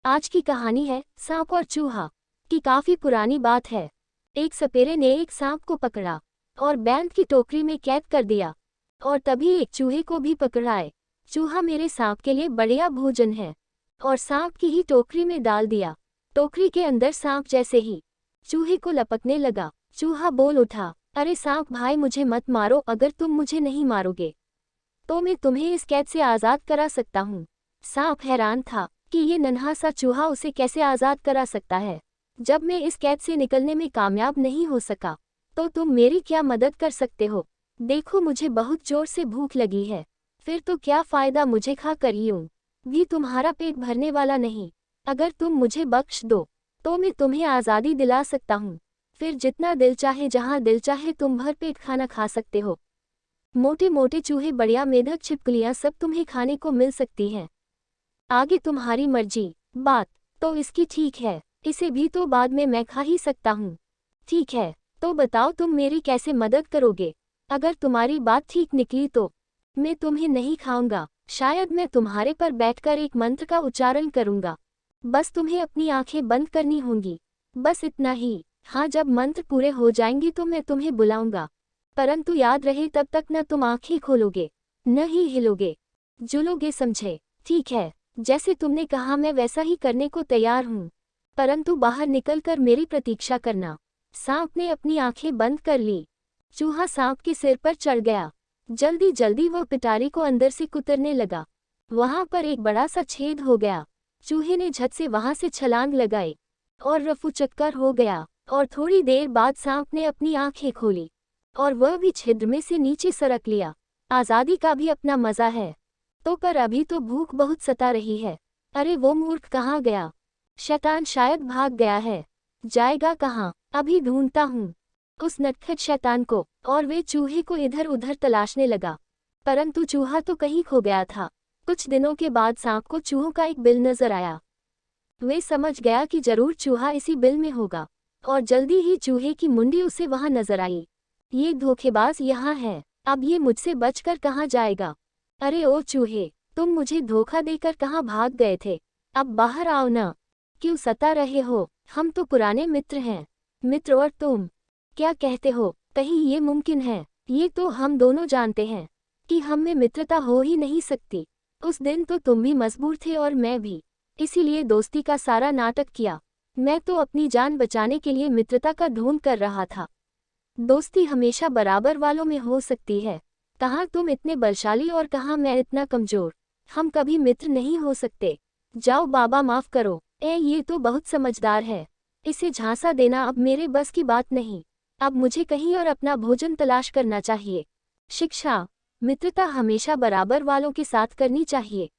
आज की कहानी है सांप और चूहा की। काफी पुरानी बात है। एक सपेरे ने एक सांप को पकड़ा और बैंड की टोकरी में कैद कर दिया, और तभी एक चूहे को भी पकड़ाए। चूहा मेरे सांप के लिए बढ़िया भोजन है, और सांप की ही टोकरी में डाल दिया। टोकरी के अंदर सांप जैसे ही चूहे को लपकने लगा, चूहा बोल उठा, अरे सांप भाई, मुझे मत मारो। अगर तुम मुझे नहीं मारोगे तो मैं तुम्हें इस कैद से आज़ाद करा सकता हूँ। सांप हैरान था कि ये नन्हा सा चूहा उसे कैसे आज़ाद करा सकता है। जब मैं इस कैद से निकलने में कामयाब नहीं हो सका तो तुम मेरी क्या मदद कर सकते हो? देखो, मुझे बहुत जोर से भूख लगी है। फिर तो क्या फ़ायदा मुझे खा कर यूं भी तुम्हारा पेट भरने वाला नहीं। अगर तुम मुझे बख्श दो तो मैं तुम्हें आज़ादी दिला सकता हूँ। फिर जितना दिल चाहे, जहाँ दिल चाहे, तुम भर पेट खाना खा सकते हो। मोटे मोटे चूहे, बढ़िया मेढक, छिपकलियाँ सब तुम्हें खाने को मिल सकती हैं। आगे तुम्हारी मर्जी। बात तो इसकी ठीक है, इसे भी तो बाद में मैं खा ही सकता हूँ। ठीक है, तो बताओ तुम मेरी कैसे मदद करोगे? अगर तुम्हारी बात ठीक निकली तो मैं तुम्हें नहीं खाऊंगा। शायद मैं तुम्हारे पर बैठकर एक मंत्र का उच्चारण करूंगा। बस तुम्हें अपनी आंखें बंद करनी होंगी, बस इतना ही। हाँ, जब मंत्र पूरे हो जाएंगे तो मैं तुम्हें बुलाऊंगा, परंतु याद रहे तब तक न तुम आंखें खोलोगे न ही हिलोगे जुलोगे, समझे? ठीक है, जैसे तुमने कहा मैं वैसा ही करने को तैयार हूँ, परंतु बाहर निकलकर मेरी प्रतीक्षा करना। सांप ने अपनी आंखें बंद कर ली। चूहा सांप के सिर पर चढ़ गया। जल्दी जल्दी वह पिटारी को अंदर से कुतरने लगा। वहां पर एक बड़ा सा छेद हो गया। चूहे ने झट से वहां से छलांग लगाई और रफू चक्कर हो गया, और थोड़ी देर बाद सांप ने अपनी आंखें खोली और वह भी छिद्र में से नीचे सरक लिया। आज़ादी का भी अपना मज़ा है। तो पर अभी तो भूख बहुत सता रही है। अरे वो मूर्ख कहाँ गया? शैतान शायद भाग गया है। जाएगा कहाँ? अभी ढूंढता हूँ उस नटखट शैतान को। और वे चूहे को इधर उधर तलाशने लगा, परंतु चूहा तो कहीं खो गया था। कुछ दिनों के बाद सांप को चूहों का एक बिल नजर आया। वे समझ गया कि जरूर चूहा इसी बिल में होगा, और जल्दी ही चूहे की मुंडी उसे वहां नजर आई। ये धोखेबाज यहाँ है, अब ये मुझसे बचकर कहाँ जाएगा? अरे ओ चूहे, तुम मुझे धोखा देकर कहाँ भाग गए थे? अब बाहर आओ ना। क्यों सता रहे हो? हम तो पुराने मित्र हैं। मित्र और तुम? क्या कहते हो? कहीं ये मुमकिन है? ये तो हम दोनों जानते हैं कि हम में मित्रता हो ही नहीं सकती। उस दिन तो तुम भी मजबूर थे और मैं भी, इसीलिए दोस्ती का सारा नाटक किया। मैं तो अपनी जान बचाने के लिए मित्रता का ढोंग कर रहा था। दोस्ती हमेशा बराबर वालों में हो सकती है। कहाँ तुम इतने बलशाली और कहाँ मैं इतना कमजोर। हम कभी मित्र नहीं हो सकते। जाओ बाबा, माफ करो। ये तो बहुत समझदार है। इसे झांसा देना अब मेरे बस की बात नहीं। अब मुझे कहीं और अपना भोजन तलाश करना चाहिए। शिक्षा, मित्रता हमेशा बराबर वालों के साथ करनी चाहिए।